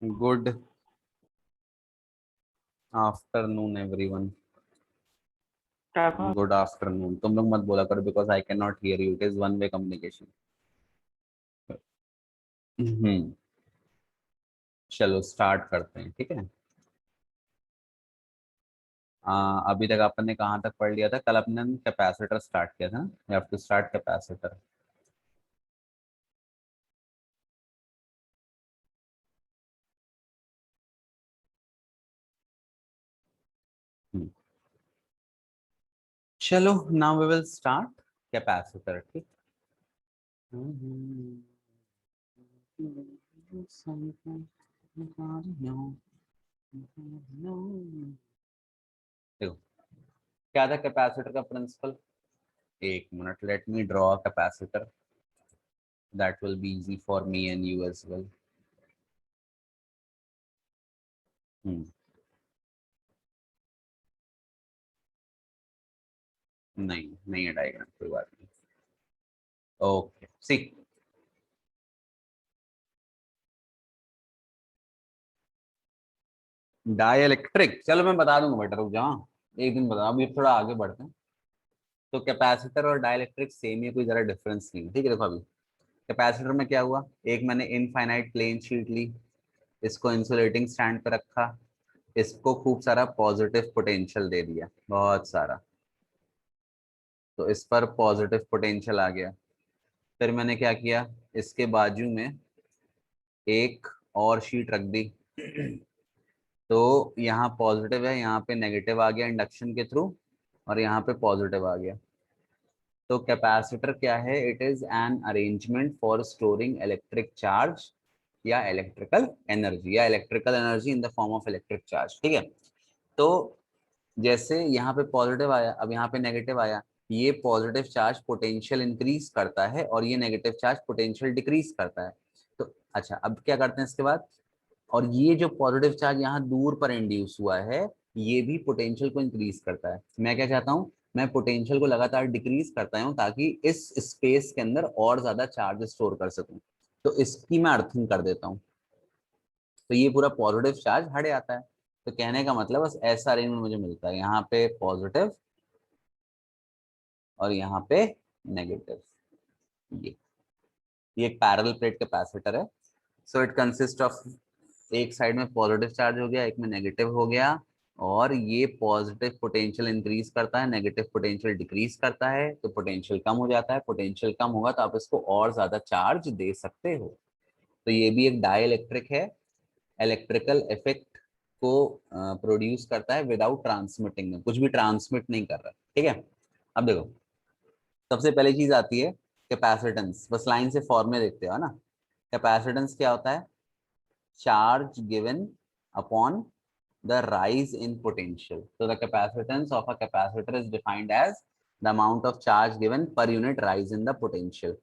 Good afternoon everyone. Good afternoon. तुम लोग मत बोला करो because I can not hear you. It is one way communication. Hmm. चलो स्टार्ट करते हैं, ठीक है। अभी तक अपन ने कहाँ तक पढ़ लिया था? कल अपने कैपेसिटर स्टार्ट किया था। You have to start capacitor. चलो now we will start capacitor, ठीक। देखो क्या था कैपेसिटर का प्रिंसिपल। एक minute, let me draw capacitor. That will be easy for me and you as well. नहीं नहीं है डायग्राम, कोई बात नहीं। Okay see, dielectric. चलो मैं बता दूंगा बेटा, रुक जाओ। एक दिन बता, अभी थोड़ा आगे बढ़ते हैं। तो कैपेसिटर और डाइलेक्ट्रिक सेम ही, कोई जरा डिफरेंस नहीं है, ठीक है। देखो अभी कैपेसिटर में क्या हुआ, एक मैंने इनफाइनाइट प्लेन शीट ली, इसको इंसुलेटिंग स्टैंड पे रखा, इसको खूब सारा पॉजिटिव पोटेंशियल दे दिया, बहुत सारा। तो इस पर पॉजिटिव पोटेंशियल आ गया। फिर मैंने क्या किया, इसके बाजू में एक और शीट रख दी। तो यहाँ पॉजिटिव है, यहाँ पे नेगेटिव आ गया इंडक्शन के थ्रू, और यहाँ पे पॉजिटिव आ गया। तो कैपेसिटर क्या है? It is an arrangement for storing electric charge या इलेक्ट्रिकल एनर्जी, या electrical energy in the form of electric charge, ठीक है। तो जैसे यहाँ पे पॉजिटिव आया, अब यहाँ पे नेगेटिव आया, ये पॉजिटिव चार्ज पोटेंशियल इंक्रीज करता है और ये नेगेटिव चार्ज पोटेंशियल डिक्रीज करता है। तो अच्छा, अब क्या करते हैं इसके बाद, और ये जो पॉजिटिव चार्ज यहाँ दूर पर इंड्यूस हुआ है, ये भी पोटेंशियल को इंक्रीज करता है। मैं क्या चाहता हूँ, मैं पोटेंशियल को लगातार डिक्रीज करता हूँ ताकि इस स्पेस के अंदर और ज्यादा चार्ज स्टोर कर सकूं। तो इसकी मैं अर्थिंग कर देता हूँ, तो ये पूरा पॉजिटिव चार्ज हट जाता है। तो कहने का मतलब बस ऐसा अरेंजमेंट मुझे मिलता है, यहाँ पे पॉजिटिव और यहाँ पे नेगेटिव। ये ये एक पैरेलल प्लेट कैपेसिटर है। सो इट कंसिस्ट ऑफ, एक साइड में पॉजिटिव चार्ज हो गया, एक में नेगेटिव हो गया, और ये पॉजिटिव पोटेंशियल इंक्रीज करता है, नेगेटिव पोटेंशियल डिक्रीज करता है, तो पोटेंशियल कम हो जाता है। पोटेंशियल कम होगा तो आप इसको और ज्यादा चार्ज दे सकते हो। तो ये भी एक डाई इलेक्ट्रिक है, इलेक्ट्रिकल इफेक्ट को प्रोड्यूस करता है विदाउट ट्रांसमिटिंग, में कुछ भी ट्रांसमिट नहीं कर रहा, ठीक है। अब देखो सबसे पहली चीज आती है कैपेसिटेंस। बस लाइन से फॉर्मूले देखते हो ना। कैपेसिटेंस क्या होता है? Charge given upon the rise in potential. So the capacitance of a capacitor is defined as the amount of charge given per unit rise in the potential.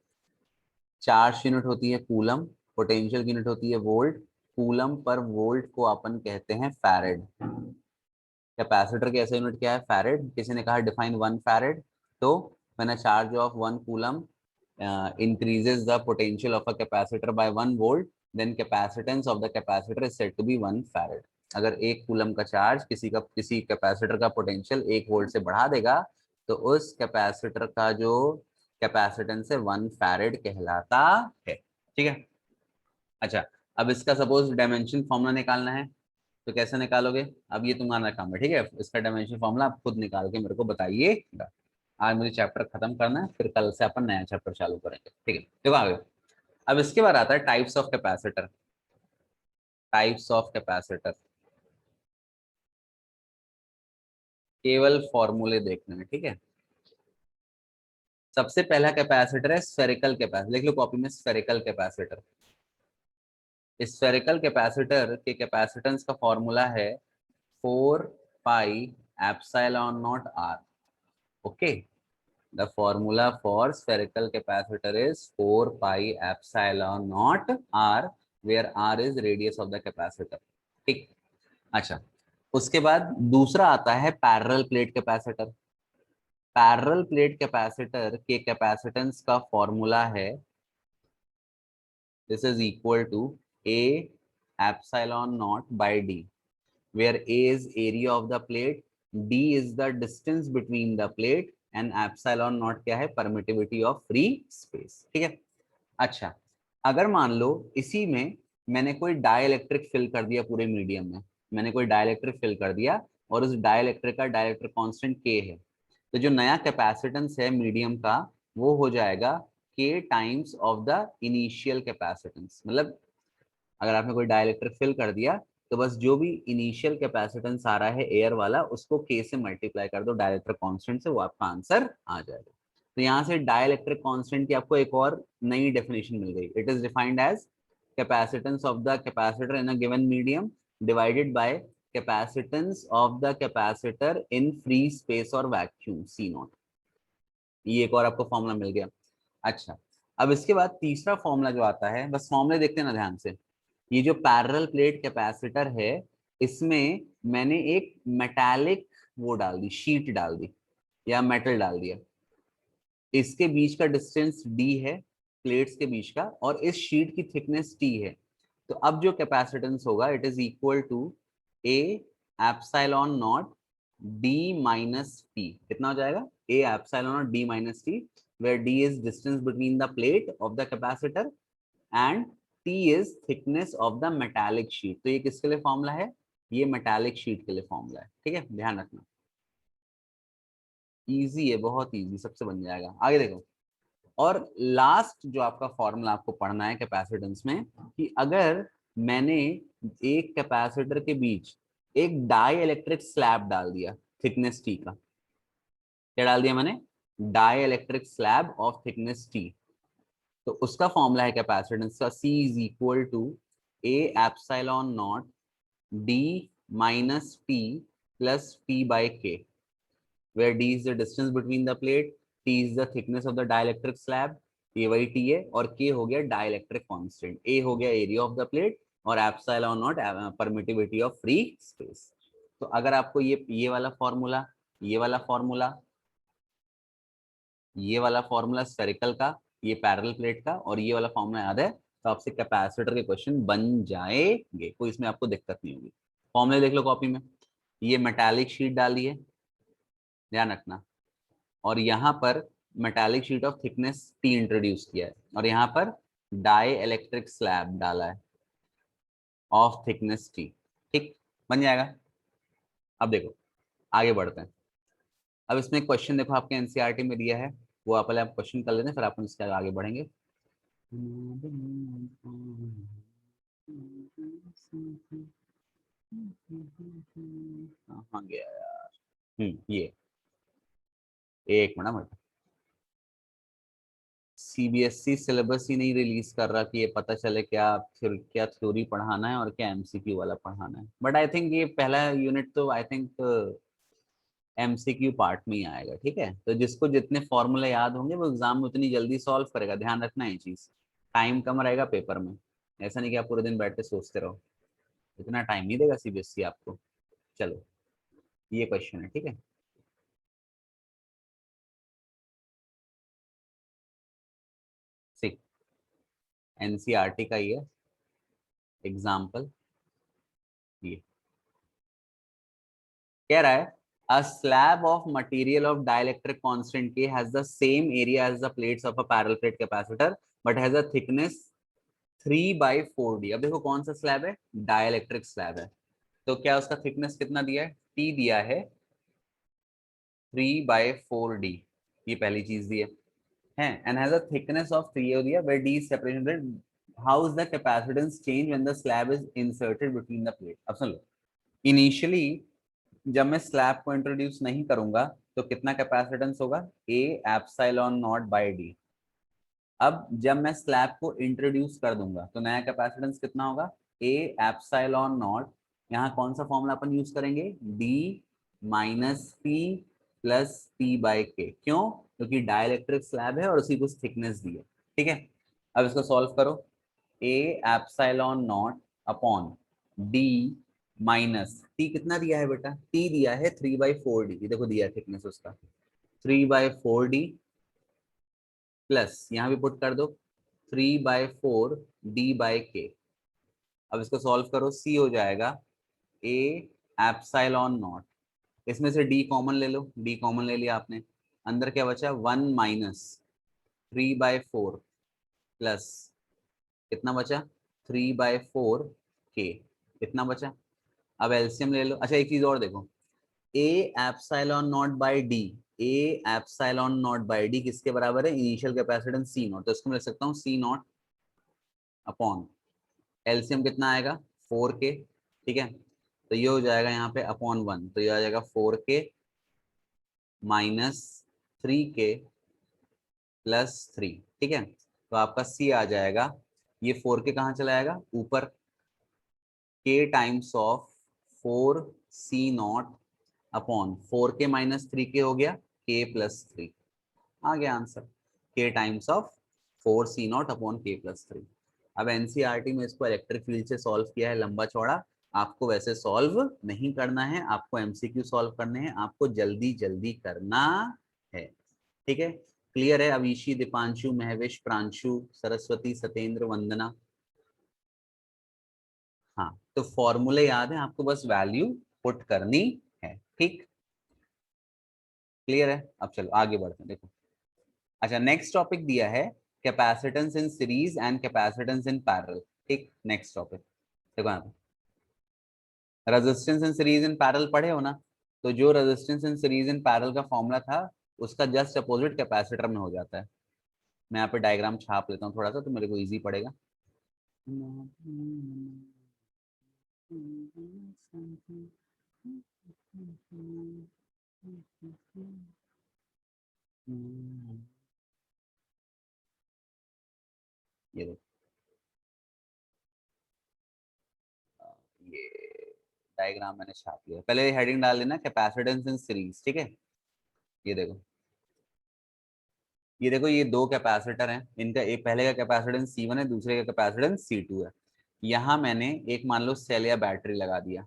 Charge unit होती है कूलम, पोटेंशियल यूनिट होती है volt. Coulomb per volt को अपन कहते हैं farad. Capacitor की ऐसा unit क्या है? फैरेड। किसी ने कहा डिफाइन वन फैरेड, तो when a charge of one coulomb increases the potential of a capacitor by 1 volt, then capacitance of the capacitor is said to be 1 farad. अगर एक कूलम का चार्ज किसी कैपेसिटर का potential 1 volt से बढ़ा देगा, तो उस कैपेसिटर का जो कैपेसिटेंस है 1 फैरेड कहलाता है, ठीक है। अच्छा, अब इसका सपोज डायमेंशन फॉर्मूला निकालना है, तो कैसे निकालोगे? अब ये तुम्हारा काम है, ठीक है। इसका डायमेंशन फॉर्मूला आप खुद निकाल के मेरे को बताइएगा। आज मुझे चैप्टर खत्म करना है, फिर कल से अपन नया चैप्टर चालू करेंगे, ठीक है। देखो आगे, अब इसके बाद आता है types of capacitor. Types of capacitor, केवल फॉर्मूले देखने में, ठीक है। सबसे पहला कैपेसिटर है स्फेरिकल कैपेसिटर। लिख लो कॉपी में, स्फेरिकल कैपेसिटर। स्फेरिकल कैपेसिटर के कैपेसिटेंस का फॉर्मूला है 4 pi epsilon naught R. Okay, the formula for spherical capacitor is 4 pi epsilon naught r, where r is radius of the capacitor, ठीक। अच्छा, उसके बाद दूसरा आता है parallel plate capacitor. Parallel plate capacitor के कैपेसिटेंस का फॉर्मूला है, this is equal to a epsilon naught by d, where A is area of the plate, D is the distance between the plate and epsilon naught क्या है, permittivity of free space. ठीक है. अच्छा, अगर मान लो इसी में मैंने कोई डाइलेक्ट्रिक फिल कर दिया पूरे मीडियम में, मैंने कोई डाइलेक्ट्रिक फिल कर दिया और उस डाइलेक्ट्रिक का डाइलेक्ट्रिक कांस्टेंट के है, तो जो नया कैपेसिटेंस है मीडियम का वो हो जाएगा के times of the initial capacitance. मतलब अगर आपने कोई डाइलेक्ट्रिक फिल कर दिया तो बस जो भी इनिशियल कैपेसिटेंस आ रहा है एयर वाला उसको के से मल्टीप्लाई कर दो डाइलेक्ट्रिक कांस्टेंट से, वो आपका आंसर आ जाएगा. तो यहाँ से डाइलेक्ट्रिक कांस्टेंट की आपको एक और नई डेफिनेशन मिल गई. It is defined as capacitance of the capacitor in a given medium divided by capacitance of the capacitor in free space और वैक्यूम सी नॉट. ये एक और आपको फॉर्मूला मिल गया. अच्छा, अब इसके बाद तीसरा फॉर्मूला जो आता है, बस फॉर्मूले देखते हैं ना ध्यान से. ये जो पैरेलल प्लेट कैपेसिटर है इसमें मैंने एक मेटालिक वो डाल दी, शीट डाल दी या मेटल डाल दिया. इसके बीच का डिस्टेंस d है प्लेट्स के बीच का, और इस शीट की थिकनेस t है. तो अब जो कैपेसिटेंस होगा it is equal to a epsilon naught d minus T. कितना हो जाएगा, a epsilon naught d minus T, where d is distance between the plate of the capacitor and t is thickness of the metallic sheet. तो ये किसके लिए formula है, ये metallic sheet के लिए फॉर्मूला है. ठीक है, ध्यान रखना. इजी है, बहुत इजी, सबसे बन जाएगा. आगे देखो. और लास्ट जो आपका फॉर्मूला आपको पढ़ना है कैपेसिटेंस में, कि अगर मैंने एक कैपेसिटर के बीच एक डाई इलेक्ट्रिक स्लैब डाल दिया थिकनेस टी का. क्या डाल दिया मैंने, dielectric slab of thickness T. तो उसका फॉर्मूला है कैपेसिटेंस का, C is equal to A epsilon naught D minus T plus T by K, where d is the distance between the plate, t is the thickness of the dielectric slab, ये वही t है, और k हो गया dielectric constant, a हो गया area of the plate, और epsilon not permittivity of free space. तो अगर आपको ये वाला फॉर्मूला, ये वाला फॉर्मूला, ये वाला फॉर्मूला स्फेरिकल का, ये पैरेलल प्लेट का, और ये वाला फॉर्मूला याद है, तो आपसे कैपेसिटर के क्वेश्चन बन जाएंगे, कोई इसमें आपको दिक्कत नहीं होगी. फॉर्मूले देख लो कॉपी में. ये मेटालिक शीट डाली है, ध्यान रखना, और यहाँ पर metallic sheet of thickness T introduce किया है, और यहाँ पर डाई इलेक्ट्रिक स्लैब डाला है ऑफ थिकनेस टी. ठीक, बन जाएगा. अब देखो आगे बढ़ते हैं. अब इसमें क्वेश्चन देखो आपके एनसीईआरटी में दिया है, वो आप पहले आप क्वेश्चन कर लेते हैं, फिर अपन इसके आगे बढ़ेंगे. हाँ गया यार. ये एक मिनट, सीबीएसई सिलेबस ही नहीं रिलीज कर रहा कि ये पता चले क्या फिर क्या थ्योरी पढ़ाना है और क्या एमसीक्यू वाला पढ़ाना है. बट आई थिंक ये पहला यूनिट तो आई थिंक एमसीक्यू पार्ट में ही आएगा. ठीक है, तो जिसको जितने फॉर्मूले याद होंगे वो एग्जाम में उतनी जल्दी सॉल्व करेगा. ध्यान रखना ये चीज, टाइम कम रहेगा पेपर में. ऐसा नहीं कि आप पूरे दिन बैठ के सोचते रहो, इतना टाइम नहीं देगा सीबीएसई आपको. चलो ये क्वेश्चन है. ठीक है, एनसीईआरटी का ये एग्जाम्पल, ये कह रहा है a slab of material of dielectric constant K has the same area as the plates of a parallel plate capacitor but has a thickness 3/4d. अब देखो कौन सा स्लैब है, डाइलेक्ट्रिक स्लैब है, तो क्या उसका थिकनेस कितना दिया है, T दिया है 3/4d. ये पहली चीज दी है, and has a thickness of 3 दिया, where d is separated. How is the capacitance change when the slab is inserted between the plate. अब सुन लो, इनिशियली जब मैं स्लैब को इंट्रोड्यूस नहीं करूंगा तो कितना कैपेसिटेंस होगा, A epsilon naught by D. अब जब मैं स्लैब को इंट्रोड्यूस कर दूंगा तो नया कैपेसिटेंस कितना होगा, ए एप्सिलॉन नॉट, यहाँ कौन सा फॉर्मूला अपन यूज करेंगे, D minus P plus P by K. क्यों, क्योंकि डाइलेक्ट्रिक स्लैब है और उसी को थिकनेस दी है. ठीक है, अब इसको सॉल्व करो. ए epsilon not upon D minus T, कितना दिया है बेटा, टी दिया है 3/4d, देखो दिया है थिकनेस उसका 3/4d, प्लस यहाँ भी पुट कर दो 3/4 d बाई के. अब इसको सॉल्व करो, सी हो जाएगा ए एप्सिलॉन नॉट, इसमें से डी कॉमन ले लो, डी कॉमन ले लिया आपने, अंदर क्या बचा 1 माइनस 3/4 प्लस कितना बचा 3/4 के, कितना बचा। अब एलसीएम ले लो। अच्छा एक चीज और देखो, ए epsilon not by D, A epsilon not by D किसके बराबर है, इनिशियल कैपेसिटेंस सी नॉट, तो इसको मैं लिख सकता हूँ सी नॉट अपॉन एलसीएम कितना आएगा 4 के, ठीक है। तो ये हो जाएगा यहाँ पे अपॉन 1, तो ये आ जाएगा 4 के माइनस 3 के प्लस 3, ठीक है। तो आपका सी आ जाएगा, ये 4 के कहाँ चला जाएगा ऊपर, के टाइम्स ऑफ 4 C0 अपॉन 4 के माइनस 3 के हो गया के प्लस 3, आ गया आंसर, के टाइम्स ऑफ 4 C0 अपॉन के प्लस 3। अब एनसीईआरटी में इसको इलेक्ट्रिक फील्ड से सॉल्व किया है लंबा चौड़ा, आपको वैसे सॉल्व नहीं करना है, आपको एमसीक्यू सॉल्व करने हैं, आपको जल्दी जल्दी करना है, ठीक है। क्लियर है अविशी, दीपांशु, महवेश, प्रांशु, सरस्वती, सतेंद्र, वंदना। हाँ तो फॉर्मूले याद है आपको, बस वैल्यू पुट करनी है, ठीक। क्लियर है, अब चलो आगे बढ़ते हैं। देखो अच्छा नेक्स्ट टॉपिक दिया है capacitance in series and capacitance in parallel, ठीक। नेक्स्ट टॉपिक देखो यहाँ पे resistance in series in parallel पढ़े हो ना, तो जो resistance in series in parallel का फॉर्मूला था उसका जस्ट अपोजिट कैपेसिटर में हो जाता है। मैं यहाँ पे डायग्राम छाप लेता हूँ थोड़ा सा तो मेरे को इजी पड़ेगा। ये देखो, ये डायग्राम मैंने छाप लिया, पहले हेडिंग डाल देना कैपेसिटेंस इन सीरीज, ठीक है। ये देखो, ये देखो, ये दो कैपेसिटर हैं, इनका एक पहले का कैपेसिटेंस C1 है, दूसरे का कैपेसिटेंस C2 है। यहाँ मैंने एक मान लो सेल या बैटरी लगा दिया,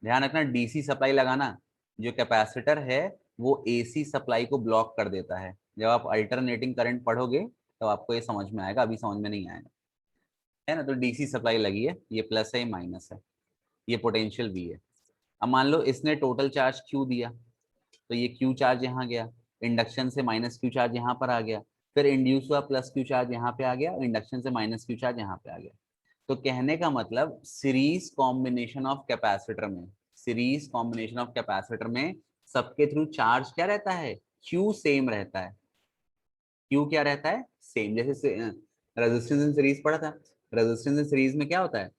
ध्यान रखना डीसी सप्लाई लगाना, जो कैपेसिटर है वो एसी सप्लाई को ब्लॉक कर देता है। जब आप अल्टरनेटिंग करंट पढ़ोगे तो आपको ये समझ में आएगा, अभी समझ में नहीं आएगा, है ना। तो डीसी सप्लाई लगी है, ये प्लस है ये माइनस है, ये पोटेंशियल V है। अब मान लो इसने टोटल चार्ज Q दिया, तो ये Q चार्ज यहाँ गया, इंडक्शन से माइनस Q चार्ज यहाँ पर आ गया, फिर इंड्यूस हुआ प्लस Q चार्ज यहाँ पे आ गया, इंडक्शन से माइनस Q चार्ज यहाँ पे आ गया। तो कहने का मतलब सीरीज कॉम्बिनेशन ऑफ कैपेसिटर में, सीरीज कॉम्बिनेशन ऑफ कैपेसिटर में सबके थ्रू चार्ज क्या रहता है, Q सेम रहता है। Q क्या रहता है, सेम। जैसे रेजिस्टेंस इन सीरीज पढ़ा था, रेजिस्टेंस इन सीरीज में क्या होता है,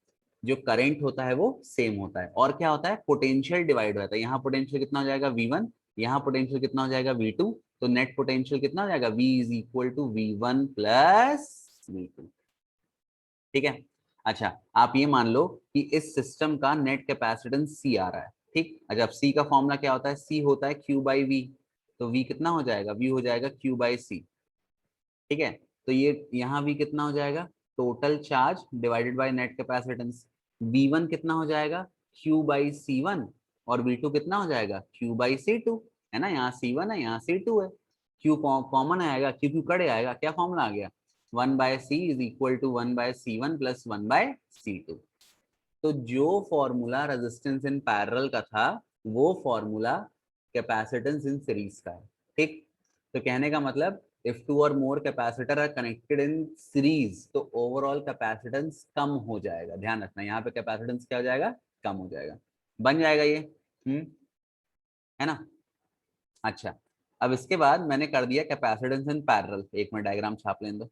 जो करंट होता है वो सेम होता है, और क्या होता है पोटेंशियल डिवाइड होता है। यहाँ पोटेंशियल कितना हो जाएगा V1, यहाँ पोटेंशियल कितना हो जाएगा V2, तो नेट पोटेंशियल कितना हो जाएगा V is equal to V1 plus V2, ठीक है। अच्छा आप ये मान लो कि इस सिस्टम का नेट कैपेसिटेंस C आ रहा है, ठीक। अच्छा अब C का फॉर्मूला क्या होता है, C होता है Q बाई V, तो V कितना हो जाएगा, V हो जाएगा Q बाई C, ठीक है। तो ये यहाँ V कितना हो जाएगा, total charge divided by net capacitance. V1 कितना हो जाएगा Q बाई C1, और V2 कितना हो जाएगा Q बाई C2, है ना। यहाँ C1 है, यहाँ C2 है, Q कॉमन आएगा, Q कड़े आएगा, क्या फॉर्मूला आ गया 1/C is equal to 1/C1 plus 1/C2। तो जो फॉर्मूला रेजिस्टेंस इन पैरेलल का था वो फॉर्मूला कैपेसिटेंस इन सीरीज का है, ठीक। तो कहने का मतलब इफ टू और more capacitor are connected in series तो ओवरऑल कैपेसिटेंस कम हो जाएगा। ध्यान रखना यहाँ पे कैपेसिटेंस क्या हो जाएगा, कम हो जाएगा, बन जाएगा ये, है ना। अच्छा अब इसके बाद मैंने कर दिया कैपेसिटेंस इन पैरेलल, एक मिनट डायग्राम छाप लें दो।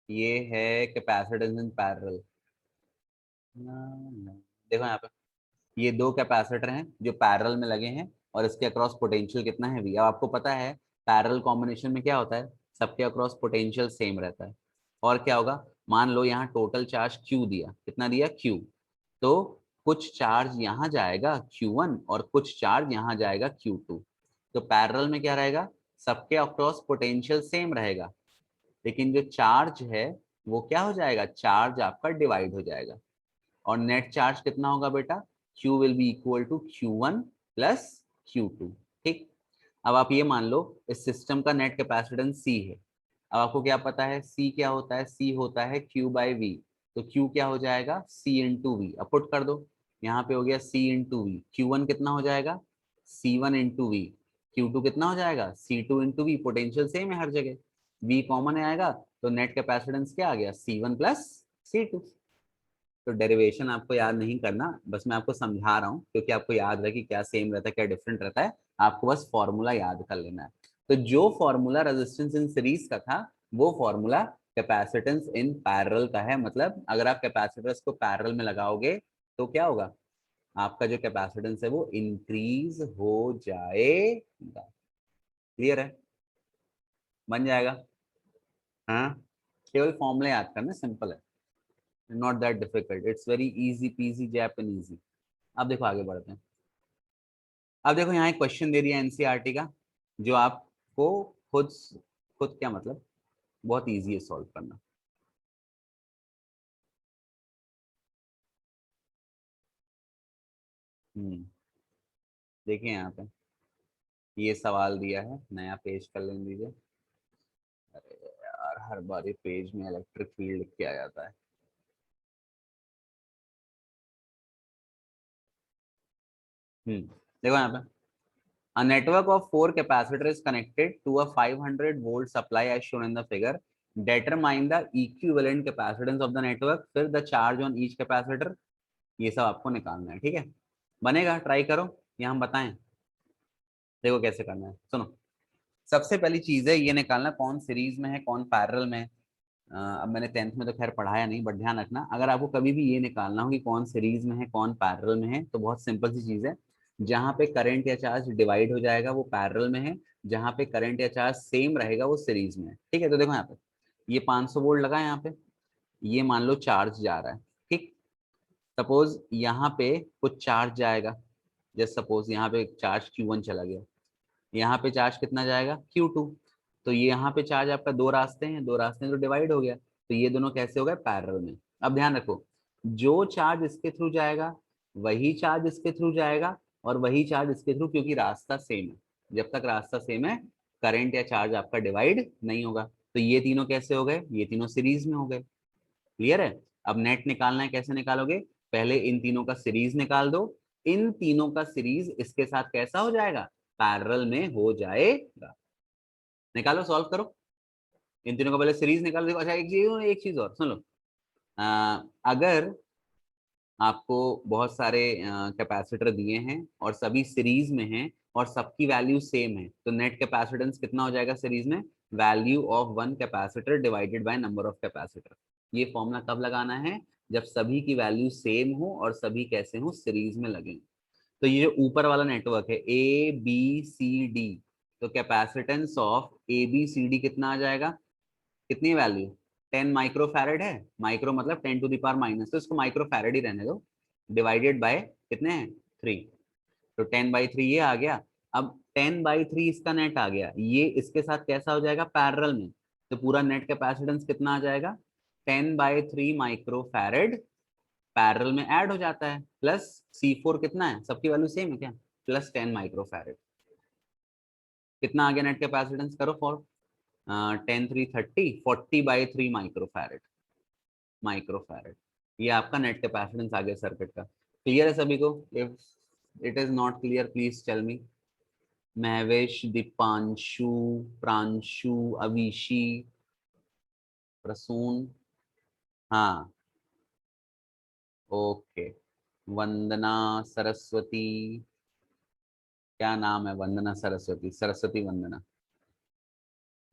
ये है कैपेसिटेंस इन पैरेलल, देखो यहाँ पे ये दो कैपेसिटर हैं जो पैरेलल में लगे हैं, और इसके अक्रॉस पोटेंशियल कितना है V। अब आपको पता है पैरेलल कॉम्बिनेशन में क्या होता है, सबके अक्रॉस पोटेंशियल सेम रहता है। और क्या होगा, मान लो यहाँ टोटल चार्ज Q दिया, कितना दिया Q, तो कुछ चार्ज यहाँ जाएगा Q1 और कुछ चार्ज यहाँ जाएगा Q2। तो पैरेलल में क्या रहेगा, सबके अक्रॉस पोटेंशियल सेम रहेगा, लेकिन जो चार्ज है वो क्या हो जाएगा, चार्ज आपका डिवाइड हो जाएगा। और नेट चार्ज कितना होगा बेटा, Q will be equal to Q1 plus Q2। ठीक, अब आप ये मान लो इस सिस्टम का नेट कैपेसिटेंस C है। अब आपको क्या पता है C क्या होता है, C होता है Q बाई V। तो Q क्या हो जाएगा, C इंटू वी। अब पुट कर दो, यहाँ पे हो गया C इंटू वी। Q1 कितना हो जाएगा, C1 इंटू वी। Q2 कितना हो जाएगा, C2 into we. Potential same है हर जगह, V कॉमन आएगा, तो नेट कैपेसिटेंस क्या आ गया, C1 प्लस C2। तो डेरिवेशन आपको याद नहीं करना, बस मैं आपको समझा रहा हूँ क्योंकि आपको याद रहे कि क्या सेम रहता है क्या डिफरेंट रहता है। आपको बस फॉर्मूला याद कर लेना है। तो जो फॉर्मूला रेजिस्टेंस इन सीरीज का था वो फॉर्मूला कैपेसिटेंस इन पैरेलल का है। मतलब अगर आप कैपेसिटर्स को पैरेलल में लगाओगे तो क्या होगा, आपका जो कैपेसिटेंस है वो इंक्रीज हो जाएगा। क्लियर है, बन जाएगा। हाँ, केवल फॉर्मूला याद करना, सिंपल है, not that difficult, it's very easy पीजी जापानीजी। अब देखो आगे बढ़ते हैं। अब देखो यहाँ एक क्वेश्चन दे दिया एनसीईआरटी का, जो आपको खुद खुद क्या मतलब बहुत इजी है सॉल्व करना। देखिए यहाँ पे ये सवाल दिया है, नया पेज कर लेने दीजिए। अरे यार, हर बार ये पेज में इलेक्ट्रिक फील्ड लिख के आ जाता है। देखो यहाँ पे, a network of four capacitor is connected to a 500 volt supply as shown in the figure. Determine the equivalent capacitance of the network, फिर the charge on each capacitor। ये सब आपको निकालना है, ठीक है, बनेगा, ट्राई करो, या हम बताएं। देखो कैसे करना है, सुनो। सबसे पहली चीज है ये निकालना कौन सीरीज में है कौन पैरेलल में है। अब मैंने 10th में तो खैर पढ़ाया नहीं, बट ध्यान रखना अगर आपको कभी भी ये निकालना हो कि कौन सीरीज में है कौन पैरेलल में है, तो बहुत सिंपल सी चीज है, जहां पे करंट या चार्ज डिवाइड हो जाएगा वो पैरेलल में है, जहां पे करंट या चार्ज सेम रहेगा वो सीरीज में है। ठीक है, तो देखो यहाँ पे ये 500 वोल्ट लगा है, यहाँ पे ये मान लो चार्ज जा रहा है। ठीक, सपोज यहाँ पे कुछ चार्ज जाएगा, जस्ट सपोज यहाँ पे चार्ज Q1 चला गया, यहाँ पे चार्ज कितना जाएगा Q2। तो ये यहाँ पे चार्ज आपका दो रास्ते हैं, दो रास्ते हैं तो डिवाइड हो गया, तो ये दोनों कैसे हो गए, पैरेलल में। अब ध्यान रखो, जो चार्ज इसके थ्रू जाएगा वही चार्ज इसके थ्रू जाएगा, और वही चार्ज इसके थ्रू, क्योंकि रास्ता सेम है। जब तक रास्ता सेम है करंट या चार्ज आपका डिवाइड नहीं होगा। तो ये तीनों कैसे हो गए, ये तीनों सीरीज में हो गए। क्लियर है। अब नेट निकालना है, कैसे निकालोगे, पहले इन तीनों का सीरीज निकाल दो, इन तीनों का सीरीज इसके साथ कैसा हो जाएगा, पैरेलल में हो जाएगा। निकालो, सॉल्व करो, इन तीनों का पहले सीरीज निकाल दो। अच्छा एक चीज और सुन लो, अगर आपको बहुत सारे कैपेसिटर दिए हैं और सभी सीरीज में हैं और सबकी वैल्यू सेम है, तो नेट कैपेसिटेंस कितना हो जाएगा सीरीज में, value of one capacitor divided by number of capacitor. ये फॉर्मूला कब लगाना है, जब सभी की वैल्यू सेम हो और सभी कैसे हो, सीरीज में लगे। तो ये जो ऊपर वाला नेटवर्क है ए बी सी डी, तो capacitance of A B C D कितना आ जाएगा, कितनी वैल्यू, 10 माइक्रो फैरेड है, माइक्रो मतलब 10 टू द पावर माइनस, तो इसको माइक्रो फैरेड ही रहने दो, डिवाइडेड बाय कितने हैं 3। तो 10/3 ये आ गया। अब 10/3 इसका नेट आ गया, ये इसके साथ कैसा हो जाएगा, पैरेलल में। तो पूरा नेट कैपेसिटेंस कितना आ जाएगा, 10/3 माइक्रो फैरेड पैरेलल में ऐड हो जाता है, प्लस C4 कितना है, सबकी वैल्यू सेम है क्या, प्लस 10 माइक्रो फैरेड। कितना आ गया नेट कैपेसिटेंस, करो फॉर 10 3 30, 40/3 माइक्रोफैरेड। माइक्रोफैरेड, ये आपका नेट कैपेसिटेंस आ गया सर्किट का। क्लियर है सभी को, if it is not clear please tell me. Mahvesh, Deepanshu, Pranshu, Avishi, Prasoon, हाँ, ओके, वंदना, सरस्वती, क्या नाम है, वंदना सरस्वती, सरस्वती वंदना,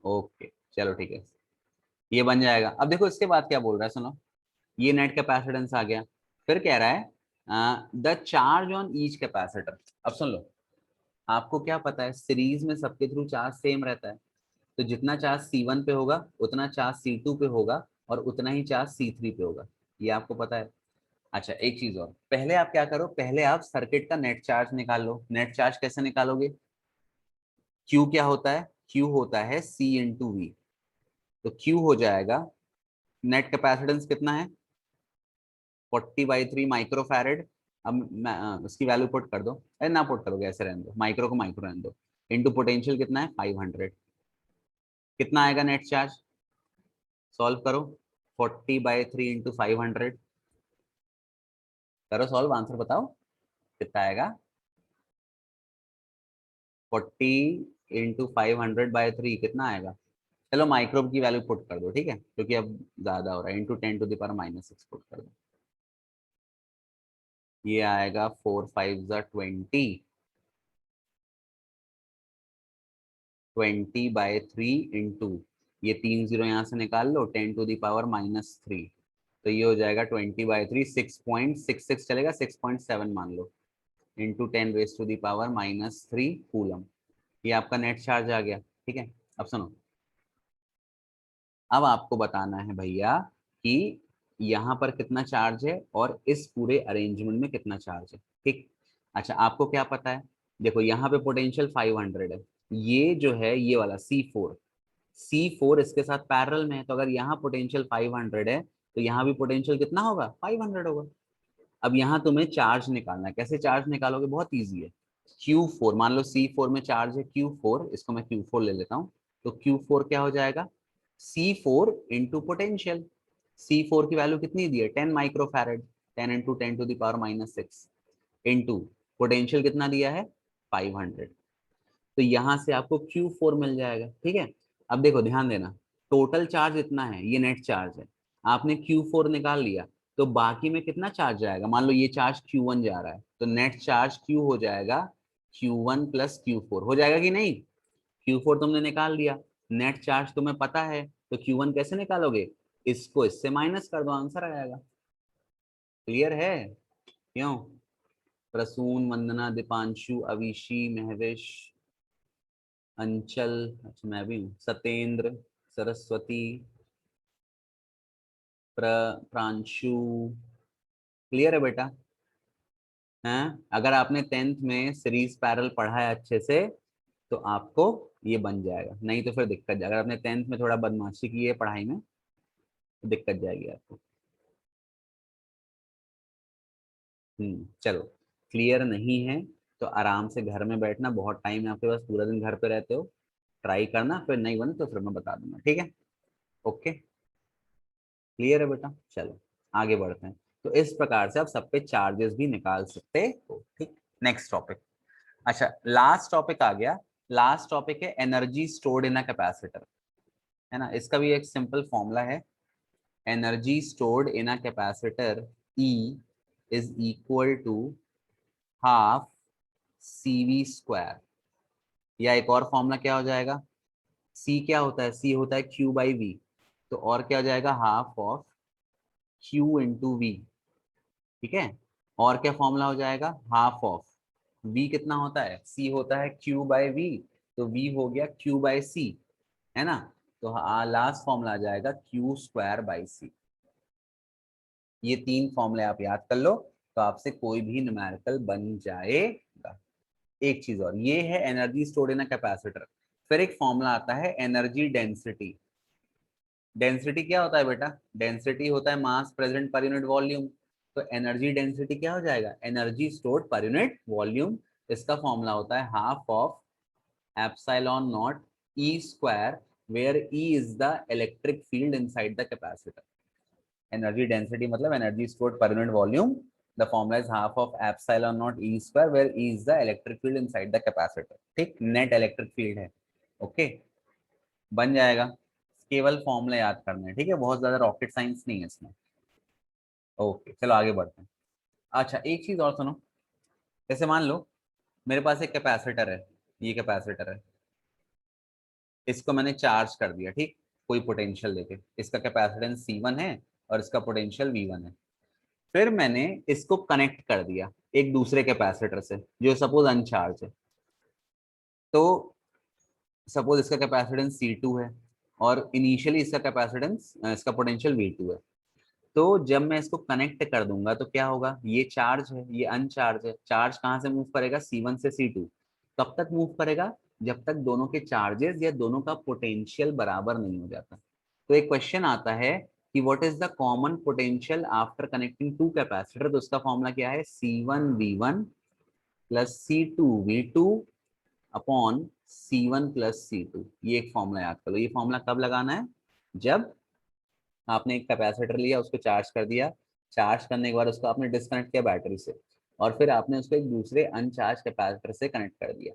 ओके, चलो ठीक है, ये बन जाएगा। अब देखो इसके बाद क्या बोल रहा है, सुनो, ये नेट कैपेसिटेंस आ गया, फिर कह रहा है the charge on each capacitor. अब सुन लो, आपको क्या पता है सीरीज में सबके थ्रू चार्ज सेम रहता है, तो जितना चार्ज C1 पे होगा उतना चार्ज C2 पे होगा और उतना ही चार्ज C3 पे होगा, ये आपको पता है। अच्छा एक चीज और, पहले आप क्या करो, पहले आप सर्किट का नेट चार्ज निकाल लो। नेट चार्ज कैसे निकालोगे, Q क्या होता है, Q होता है C इंटू वी। तो Q हो जाएगा, नेट कैपेसिटेंस कितना है 40/3 माइक्रोफैरेड, अब मैं उसकी वैल्यू पुट कर दो, अरे ना पुट करोगे ऐसे रहने दो, माइक्रो को माइक्रो रहने दो, इनटू पोटेंशियल कितना है 500, कितना आएगा नेट चार्ज, सॉल्व करो, 40/3 इंटू 500, करो सॉल्व, आंसर बताओ कितना आएगा, 40 इंटू 500/3 कितना आएगा, चलो माइक्रोब की वैल्यू पुट कर दो, ठीक है, क्योंकि अब ज्यादा हो रहा है, इंटू 10⁻⁻6 पुट कर दो, ये आएगा 4×5 = 20, 20/3 इंटू, ये 3 जीरो यहाँ से निकाल लो, 10⁻⁻3, तो ये हो जाएगा 20/3, 6.66 चलेगा, 6.7 मान लो, इंटू 10⁻⁻³ कूलम, ये आपका नेट चार्ज आ गया, ठीक है। अब सुनो, अब आपको बताना है भैया कि यहाँ पर कितना चार्ज है और इस पूरे अरेंजमेंट में कितना चार्ज है, ठीक। अच्छा, आपको क्या पता है, देखो यहाँ पे पोटेंशियल 500 है, ये जो है ये वाला C4 इसके साथ पैरेलल में है, तो अगर यहाँ पोटेंशियल 500 है तो यहाँ भी पोटेंशियल कितना होगा, 500 होगा। अब यहाँ तुम्हें चार्ज निकालना है, कैसे चार्ज निकालोगे, बहुत ईजी है, Q4 मान लो, C4 में चार्ज है Q4, इसको मैं Q4 ले लेता हूँ, तो Q4 क्या हो जाएगा, C4 इंटू पोटेंशियल, C4 की वैल्यू कितनी दी है 10 माइक्रोफैरेड, 10 इंटू 10⁻⁻6 इंटू पोटेंशियल कितना दिया है 500, तो यहाँ से आपको Q4 मिल जाएगा, ठीक है। अब देखो ध्यान देना, टोटल चार्ज इतना है, ये नेट चार्ज है, आपने Q4 निकाल लिया, तो बाकी में कितना चार्ज जाएगा, मान लो ये चार्ज Q1 जा रहा है, तो नेट चार्ज Q हो जाएगा Q1 प्लस Q4, हो जाएगा कि नहीं, Q4 तुमने निकाल लिया, नेट चार्ज तुम्हें पता है, तो Q1 कैसे निकालोगे, इसको इससे माइनस कर दो, आंसर आ जाएगा। क्लियर है, क्यों, प्रसून, वंदना, दीपांशु, अविशी, महवेश, अंचल, अच्छा मैं भी हूँ, सतेंद्र, सरस्वती, प्रांशु, क्लियर है बेटा, हैं, अगर आपने 10th में सीरीज पैरेलल पढ़ा है अच्छे से तो आपको ये बन जाएगा, नहीं तो फिर दिक्कत जाएगा, अगर आपने 10th में थोड़ा बदमाशी की है पढ़ाई में तो दिक्कत जाएगी आपको। चलो, क्लियर नहीं है तो आराम से घर में बैठना, बहुत टाइम है आपके पास, पूरा दिन घर पे रहते हो, ट्राई करना, फिर नहीं बने तो फिर मैं बता दूंगा, ठीक है। ओके, क्लियर है बेटा, चलो आगे बढ़ते हैं। तो इस प्रकार से आप सब पे चार्जेस भी निकाल सकते हो, ठीक। नेक्स्ट टॉपिक, अच्छा लास्ट टॉपिक आ गया, लास्ट टॉपिक है energy stored in a capacitor, है ना, इसका भी एक सिंपल फॉर्मूला है, energy stored in a capacitor E is equal to half CV², या एक और फॉर्मूला क्या हो जाएगा, C क्या होता है, C होता है Q/V, तो और क्या हो जाएगा, half of Q into V, ठीक है, और क्या फॉर्मूला हो जाएगा, हाफ ऑफ V कितना होता है, C होता है Q/V, तो V हो गया Q/C, है ना, तो लास्ट फॉर्मूला आ जाएगा Q²/C, ये 3 फॉर्मूले आप याद कर लो तो आपसे कोई भी न्यूमेरिकल बन जाएगा। एक चीज और, ये है energy stored in a capacitor, फिर एक फॉर्मूला आता है एनर्जी डेंसिटी, डेंसिटी क्या होता है बेटा, डेंसिटी होता है mass present per unit volume, तो एनर्जी डेंसिटी क्या हो जाएगा, energy stored per unit volume, इसका फॉर्मूला होता है half of epsilon nought E², where E is the electric field inside the capacitor, energy density मतलब energy stored per unit volume, the formula is half of epsilon nought E², where E is the electric field inside the capacitor, ठीक, net electric field है, okay, बन जाएगा, केवल formula याद करना है, ठीक है, बहुत ज्यादा रॉकेट साइंस नहीं है इसमें। ओके, चलो आगे बढ़ते हैं। अच्छा एक चीज और सुनो, जैसे मान लो मेरे पास एक कैपेसिटर है, ये कैपेसिटर है, इसको मैंने चार्ज कर दिया, ठीक, कोई पोटेंशियल देके, इसका कैपेसिटेंस C1 है और इसका पोटेंशियल V1 है, फिर मैंने इसको कनेक्ट कर दिया एक दूसरे कैपेसिटर से जो सपोज अनचार्ज है, तो सपोज इसका कैपेसिटेंस C2 है और इनिशियली इसका कैपेसिटेंस, इसका पोटेंशियल V2 है, तो जब मैं इसको कनेक्ट कर दूंगा तो क्या होगा, ये चार्ज है ये अनचार्ज है, चार्ज कहाँ से मूव करेगा, C1 से C2, कब तक मूव करेगा, जब तक दोनों के चार्जेस या दोनों का पोटेंशियल बराबर नहीं हो जाता। तो एक क्वेश्चन आता है कि what is the common potential after connecting two capacitor, तो उसका फॉर्मूला क्या है, C1V1 plus C2V2 upon C1 plus C2। ये एक फॉर्मूला याद कर लो। ये फॉर्मूला कब लगाना है, जब आपने एक कैपेसिटर लिया, उसको चार्ज कर दिया, चार्ज करने के बाद उसको आपने डिस्कनेक्ट किया बैटरी से, और फिर आपने उसको एक दूसरे अनचार्ज कैपेसिटर से कनेक्ट कर दिया।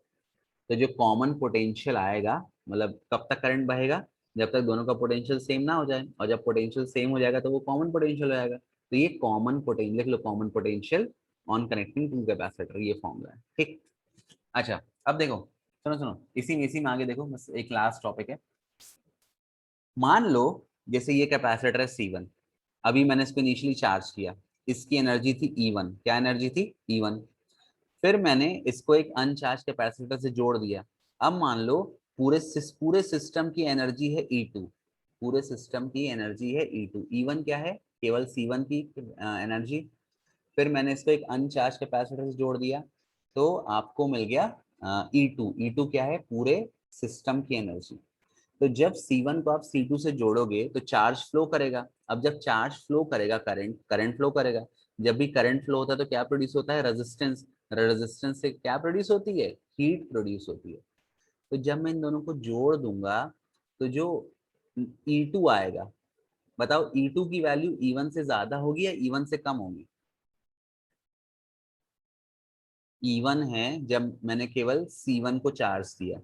तो जो कॉमन पोटेंशियल आएगा, मतलब कब तक करंट बहेगा, जब तक दोनों का पोटेंशियल सेम ना हो जाए, और जब पोटेंशियल सेम हो जाएगा तो वो कॉमन पोटेंशियल हो जाएगा। तो ये कॉमन पोटेंशियल लिख लो, common potential on connecting two capacitor, ये फॉर्मूला है, ठीक। अच्छा अब देखो, सुनो सुनो, इसी में आगे देखो, बस एक लास्ट टॉपिक है। मान लो जैसे ये कैपेसिटर है C1, अभी मैंने इसको इनिशियली चार्ज किया, इसकी एनर्जी थी E1, क्या एनर्जी थी, E1। फिर मैंने इसको एक अनचार्ज कैपेसिटर से जोड़ दिया। अब मान लो पूरे सिस्टम की एनर्जी है E2, पूरे सिस्टम की एनर्जी है E2, E1 क्या है, केवल C1 की एनर्जी। फिर मैंने इसको एक अनचार्ज कैपेसिटर से जोड़ दिया, तो आपको मिल गया E2। E2 क्या है, पूरे सिस्टम की एनर्जी। तो जब C1 को आप C2 से जोड़ोगे तो चार्ज फ्लो करेगा। अब जब चार्ज फ्लो करेगा, करंट फ्लो करेगा। जब भी करंट फ्लो होता है तो क्या प्रोड्यूस होता है, रेजिस्टेंस। रेजिस्टेंस से क्या प्रोड्यूस होती है, हीट प्रोड्यूस होती है। तो जब मैं इन दोनों को जोड़ दूंगा तो जो E2 आएगा, बताओ E2 की वैल्यू E1 से ज्यादा होगी या E1 से कम होगी। E1 है जब मैंने केवल C1 को चार्ज किया,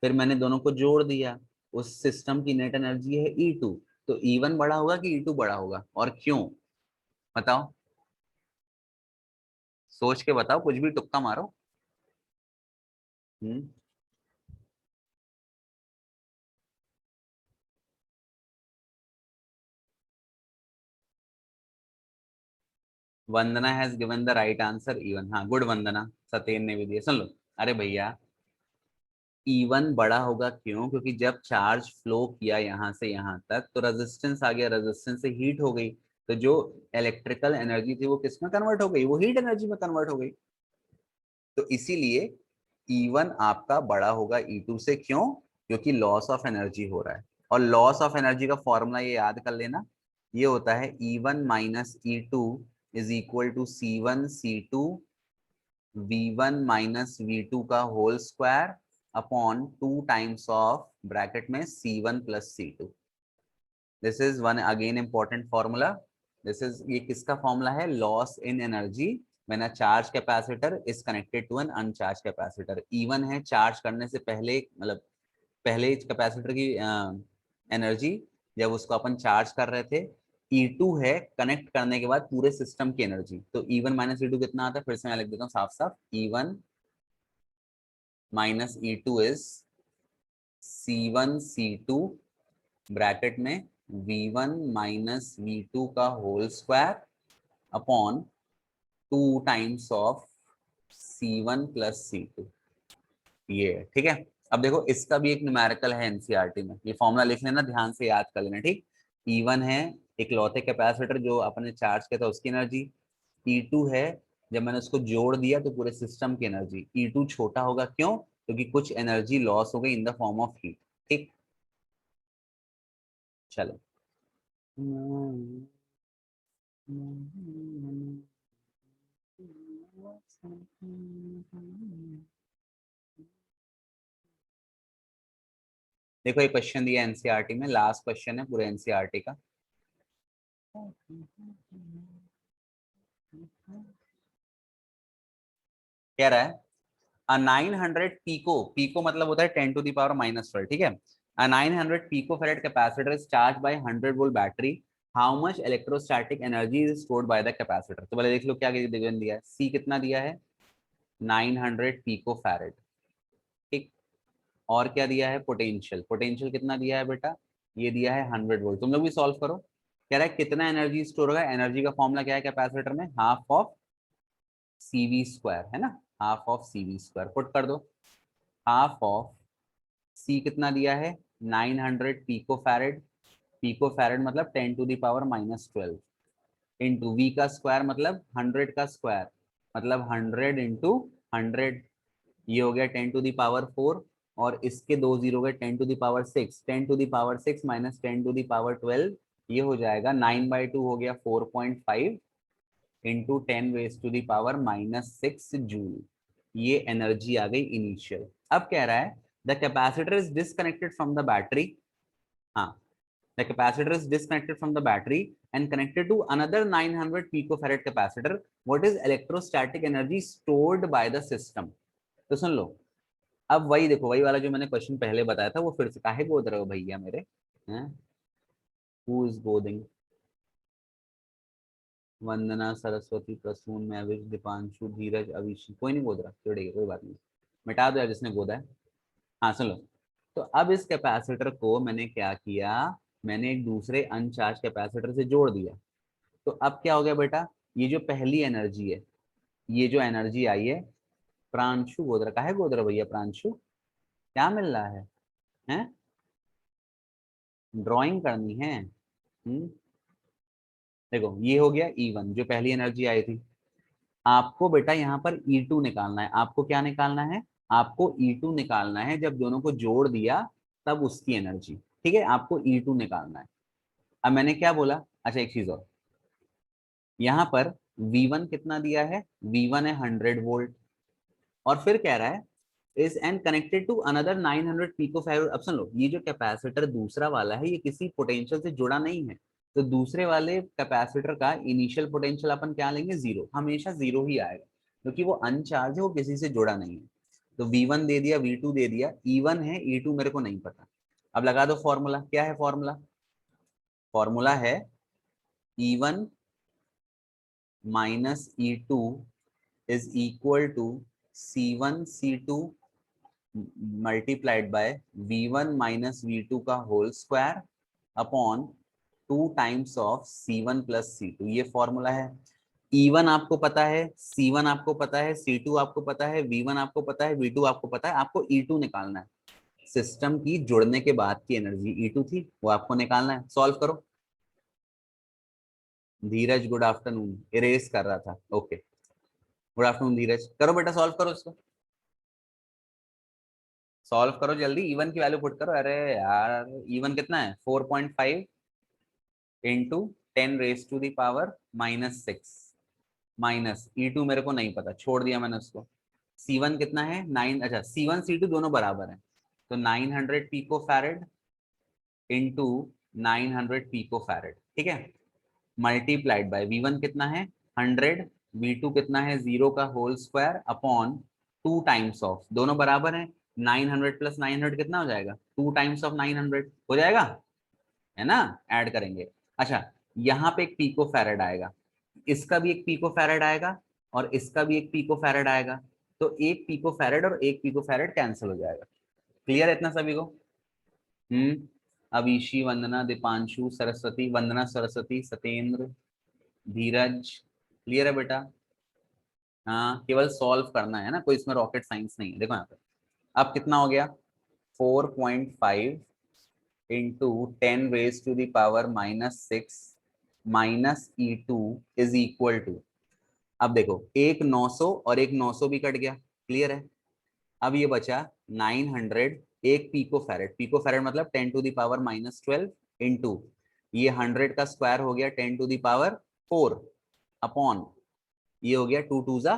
फिर मैंने दोनों को जोड़ दिया, उस सिस्टम की नेट एनर्जी है E2। तो E1 बड़ा होगा कि E2 बड़ा होगा, और क्यों, बताओ, सोच के बताओ, कुछ भी तुक्का मारो। हम्म। Vandana has given the right answer E1। हाँ गुड वंदना, सत्येन ने भी दिया, सुन लो। अरे भैया, E1 बड़ा होगा क्यों, क्योंकि जब चार्ज फ्लो किया यहाँ से यहाँ तक तो रेजिस्टेंस आ गया, रेजिस्टेंस से हीट हो गई, तो जो इलेक्ट्रिकल एनर्जी थी वो किस में कन्वर्ट हो गई, वो हीट एनर्जी में कन्वर्ट हो गई। तो इसीलिए E1 आपका बड़ा होगा E2 से, क्यों, क्योंकि लॉस ऑफ एनर्जी हो रहा है। और लॉस ऑफ एनर्जी का फॉर्मूला ये याद कर लेना, ये होता है E1 minus E2 is equal to C1 C2 V1 minus V2 का whole square upon 2 times of bracket में C1 plus C2। This is one again important formula. This is, ये किसका फॉर्मूला है, loss in energy when a charge capacitor is connected to an uncharge capacitor. E1 है charge करने से पहले, मतलब पहले कैपेसिटर की एनर्जी जब उसको अपन चार्ज कर रहे थे। E2 है कनेक्ट करने के बाद पूरे सिस्टम की एनर्जी। तो E1 माइनस E2 कितना आता है, फिर से मैं लिख देता हूँ साफ साफ, E1 minus E2 is C1 C2 bracket में V1 माइनस V2 का whole square upon 2 times of C1 plus C2। ये ठीक है। अब देखो इसका भी एक न्यूमेरिकल है एनसीईआरटी में, ये फॉर्मूला लिख लेना, ध्यान से याद कर लेना, ठीक। E1 है एक लौते कैपेसिटर जो अपने चार्ज किया था उसकी एनर्जी। E2 है जब मैंने उसको जोड़ दिया तो पूरे सिस्टम की एनर्जी। E2 छोटा होगा क्यों, क्योंकि कुछ एनर्जी लॉस हो गई in the form of heat, ठीक। चलो। देखो ये क्वेश्चन दिया एनसीईआरटी में, लास्ट क्वेश्चन है पूरे एनसीईआरटी का। कह रहा है अ 900 पीको, पीको मतलब होता है 10⁻⁻12, ठीक है। A 900 pico farad capacitor is charge by 100 volt battery, how much electrostatic energy is stored by the capacitor. तो पहले देख लो क्या गिवन दिया है, सी कितना दिया है, 900 पिको फैरेड, ठीक। और क्या दिया है, पोटेंशियल, पोटेंशियल कितना दिया है बेटा, ये दिया है 100 वोल्ट। तुम लोग भी सॉल्व करो। कह रहा है कितना एनर्जी स्टोर होगा, एनर्जी का फॉर्मूला क्या है कैपेसिटर में, हाफ ऑफ CV स्क्वायर, है ना, half of CV square, put कर दो। हाफ ऑफ सी कितना दिया है, 900 पिको फैरेड, पिको फैरेड मतलब 10⁻⁻12 इंटू वी का स्क्वायर मतलब 100 का स्क्वायर, मतलब 100 × 100, ये हो गया 10⁻⁴, और इसके दो जीरो गए 10⁻⁶, 10⁻⁶ माइनस 10⁻12 ये हो जाएगा 9/2 हो गया 4.5 इंटू 10⁻⁻⁻6 जूल। ये एनर्जी आ गई इनिशियल। अब कह रहा है the capacitor is disconnected from the battery. हाँ, the capacitor is disconnected from the battery and connected to another 900 picofarad capacitor. What is electrostatic energy stored by the system? तो सुन लो, अब वही देखो, वही वाला जो मैंने क्वेश्चन पहले बताया था वो फिर से। काहे गोद रहे हो भैया मेरे हैं? हु इज गोदिंग? वंदना, सरस्वती, प्रसून, महविश, दीपांशु, धीरज, अभिषेक, कोई नहीं गोद रहा, छोड़िए कोई बात नहीं, मिटा दो यार जिसने गोदा है। हाँ सुन लो, तो अब इस कैपेसिटर को मैंने क्या किया, मैंने एक दूसरे अनचार्ज कैपेसिटर से जोड़ दिया। तो अब क्या हो गया बेटा, ये जो पहली एनर्जी है, ये जो एनर्जी आई है, प्रांशु गोदरा, काहे गोदरा भैया प्रांशु, क्या मिल रहा है? हैं? ड्राइंग करनी है? देखो ये हो गया E1 जो पहली एनर्जी आई थी। आपको बेटा यहाँ पर E2 निकालना है। आपको क्या निकालना है? आपको E2 निकालना है, जब दोनों को जोड़ दिया तब उसकी एनर्जी। ठीक है, आपको E2 निकालना है। अब मैंने क्या बोला, अच्छा एक चीज और, यहाँ पर V1 कितना दिया है? V1 है 100 वोल्ट, और फिर कह रहा है is and connected to another 900 picofarad. अब सुन लो, ये जो कैपेसिटर दूसरा वाला है ये किसी पोटेंशियल से जुड़ा नहीं है, तो दूसरे वाले कैपेसिटर का इनिशियल पोटेंशियल अपन क्या लेंगे? जीरो, हमेशा जीरो ही आएगा, क्योंकि वो अनचार्ज है, वो किसी से जुड़ा नहीं है। तो V1 दे दिया, V2 दे दिया, E1 है, E2 मेरे को नहीं पता। अब लगा दो फॉर्मूला, क्या है फॉर्मूला? फॉर्मूला है E1 minus E2 is equal to C1 C2 multiplied by V1 minus V2 का whole square upon 2 times of C1 plus C2। ये फॉर्मूला है। E1 आपको पता है, C1 आपको पता है, C2 आपको पता है, V1 आपको पता है, V2 आपको पता है, आपको E2 निकालना है। सिस्टम की जुड़ने के बाद की एनर्जी E2 थी, वो आपको निकालना है। सॉल्व करो। धीरज गुड आफ्टरनून, इरेज कर रहा था, ओके। गुड आफ्टरनून धीरज, करो बेटा सॉल्व करो इसको, सॉल्व करो जल्दी। E1 की वैल्यू पुट करो। अरे यार E1 कितना है? 4.5 इंटू 10⁻⁻⁻6 माइनस E2 मेरे को नहीं पता, छोड़ दिया मैंने उसको। C1 कितना है? 9, अच्छा C1 C2 दोनों बराबर है, तो 900 pico farad into 900 pico farad, ठीक है, मल्टीप्लाइड बाय V1 कितना है? 100, V2 कितना है? 0 का whole square upon 2 times of, दोनों बराबर है, 900 प्लस 900 कितना हो जाएगा? 2 टाइम्स ऑफ 900 हो जाएगा, है ना? ऐड करेंगे। अच्छा, यहाँ पे एक पिको फैरेड आएगा, इसका भी एक पिको फैरेड आएगा, और इसका भी एक पिको फैरेड आएगा, तो एक पिको फैरेड और एक पिको फैरेड कैंसिल हो जाएगा। क्लियर है इतना सभी को? अभिषी, वंदना, दीपांशु, सरस्वती, वंदना, सरस्वती, सत्येंद्र, धीरज, क्लियर है बेटा? हाँ, केवल सॉल्व करना है ना, कोई इसमें रॉकेट साइंस नहीं है। देखो यहाँ पे अब कितना हो गया, 4.5 into 10⁻⁻⁻6 minus E2 is equal to, अब देखो एक 900 और एक 900 भी कट गया, क्लियर है? अब ये बचा 900, एक पिको फैरेड, पिको फैरेड मतलब 10⁻⁻12 इंटू ये 100 का स्क्वायर हो गया 10⁻4 अपॉन ये हो गया 2 2 जा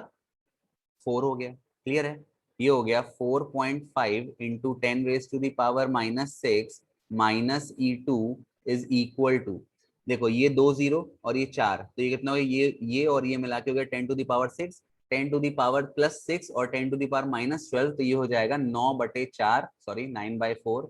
4 हो गया, क्लियर है? ये हो गया 4.5 into 10⁻⁻6 minus E2 is equal to, देखो ये 2 0 और ये 4, तो ये कितना हो गया? ये और ये मिला के हो गया 10⁻6, 10⁻+6 और 10⁻−12, तो ये हो जाएगा 9/4, सॉरी 9/4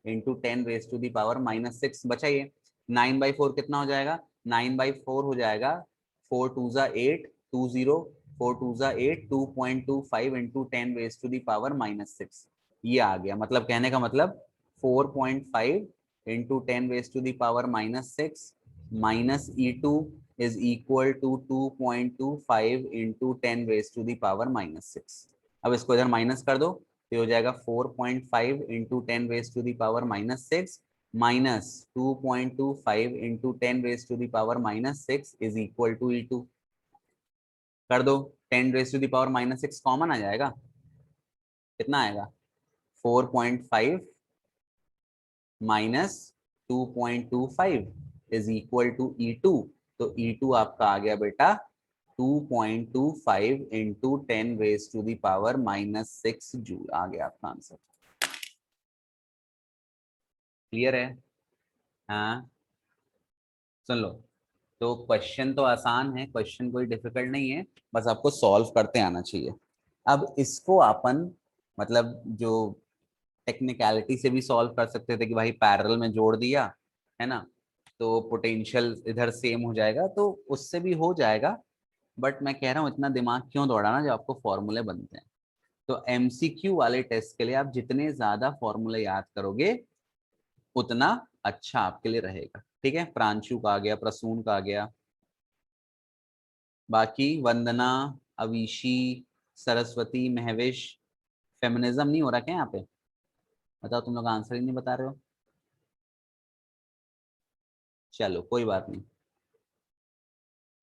इंटू 10⁻⁻6 बचा ये 9/4 कितना हो जाएगा? 9/4 हो जाएगा 4 2 जा 8 2 0 4 2 जा 8 2.25 इंटू 10⁻⁻6। ये आ गया, मतलब कहने का मतलब 4.5 into 10⁻⁻6 minus E2 is equal to 2.25 into 10⁻⁻6। अब इसको इधर माइनस कर दो, तो हो जाएगा 4.5 into 10⁻⁻6 minus 2.25 into 10⁻⁻6 is equal to E2। कर दो, 10⁻⁻6 कॉमन आ जाएगा, कितना आएगा? 4.5 minus 2.25 is equal to E2, तो E2 आपका आ गया बेटा 2.25 इंटू 10⁻⁻⁻6 जूल आ गया आपका आंसर। क्लियर है? हाँ, सुन लो। तो क्वेश्चन तो आसान है, क्वेश्चन कोई डिफिकल्ट नहीं है, बस आपको सॉल्व करते आना चाहिए। अब इसको अपन मतलब जो टेक्निकलिटी से भी सॉल्व कर सकते थे कि भाई पैरेलल में जोड़ दिया है ना, तो पोटेंशियल इधर सेम हो जाएगा, तो उससे भी हो जाएगा। बट मैं कह रहा हूँ इतना दिमाग क्यों दौड़ाना जब आपको फॉर्मूले बनते हैं। तो एमसीक्यू वाले टेस्ट के लिए आप जितने ज्यादा फॉर्मूले याद करोगे उतना अच्छा आपके लिए रहेगा। ठीक है, प्रांशु का आ गया, प्रसून का आ गया, बाकी वंदना, अविशी, सरस्वती, महवेश। फेमिनिज्म नहीं हो रहा क्या यहाँ पे? बताओ, तुम लोग आंसर ही नहीं बता रहे हो। चलो कोई बात नहीं,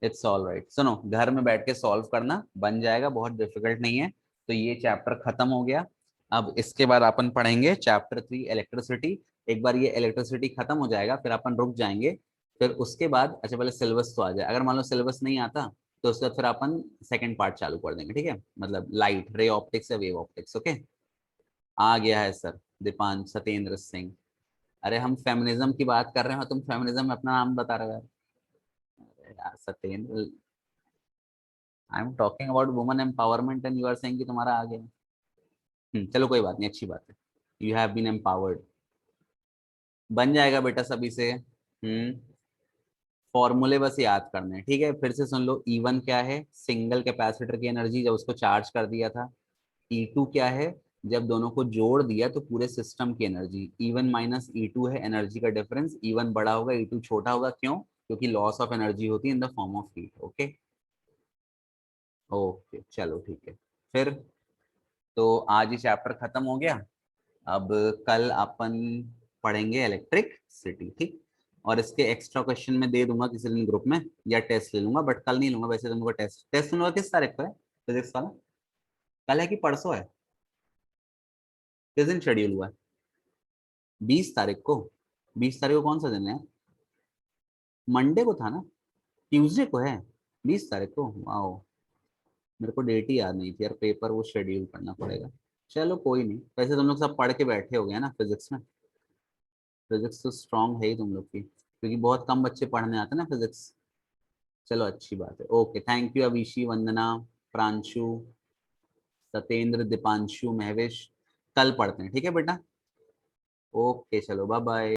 इट्स ऑल राइट। सुनो, घर में बैठ के सॉल्व करना, बन जाएगा, बहुत डिफिकल्ट नहीं है। तो ये चैप्टर खत्म हो गया। अब इसके बाद अपन पढ़ेंगे चैप्टर 3 इलेक्ट्रिसिटी। एक बार ये इलेक्ट्रिसिटी खत्म हो जाएगा फिर अपन रुक जाएंगे। फिर उसके बाद अच्छा पहले सिलेबस तो आ जाए, अगर मान लो सिलेबस नहीं आता तो उसके बाद फिर अपन सेकंड पार्ट चालू कर देंगे। ठीक है, मतलब लाइट रे ऑप्टिक्स या वेव ऑप्टिक्स। ओके, आ गया है सर दीपान सत्येंद्र सिंह। अरे हम फेमिनिज्म की बात कर रहे हो, तुम फेमिनिज्म में अपना नाम बता रहे हो यार Satyendra. I am talking about women empowerment and you are saying कि तुम्हारा आ गया। चलो कोई बात नहीं, अच्छी बात है, यू हैव बीन एम्पावर्ड। बन जाएगा बेटा सभी से। फॉर्मूले बस याद करने हैं। ठीक है, फिर से सुन लो। E1 क्या है? सिंगल कैपेसिटर की एनर्जी जब उसको चार्ज कर दिया था। E2 क्या है? जब दोनों को जोड़ दिया तो पूरे सिस्टम की एनर्जी। E1 माइनस E2 है एनर्जी का डिफरेंस। E1 बड़ा होगा, E2 छोटा होगा, क्यों? क्योंकि लॉस ऑफ एनर्जी होती है in the form of heat. Okay, okay चलो ठीक है। फिर तो आज ही चैप्टर खत्म हो गया। अब कल अपन पढ़ेंगे इलेक्ट्रिक सिटी। ठीक, और इसके एक्स्ट्रा क्वेश्चन मैं दे दूंगा किसी दिन ग्रुप में, या टेस्ट ले लूंगा, बट कल नहीं लूंगा। वैसे तुमको टेस्ट टेस्ट लूंगा किस तारीख को है? फिजिक्स वाला कल है कि परसों है? किस दिन शेड्यूल हुआ है? 20 तारीख को? 20 तारीख को कौन सा दिन है? मंडे को था ना? ट्यूसडे को है 20 तारीख को? वाओ, मेरे को डेट ही याद नहीं थी यार, पेपर वो शेड्यूल करना पड़ेगा। चलो कोई नहीं, वैसे तुम लोग सब पढ़ के बैठे हो गए ना फिजिक्स में। फिजिक्स तो स्ट्रांग है ही तुम लोग की, क्योंकि बहुत कम बच्चे पढ़ने आते हैं ना फिजिक्स। चलो अच्छी बात है। ओके, थैंक यू अभिषी, वंदना, प्रांशु, सतेंद्र, दीपांशु, महवेश। कल पढ़ते हैं, ठीक है बेटा? ओके चलो, बाय बाय।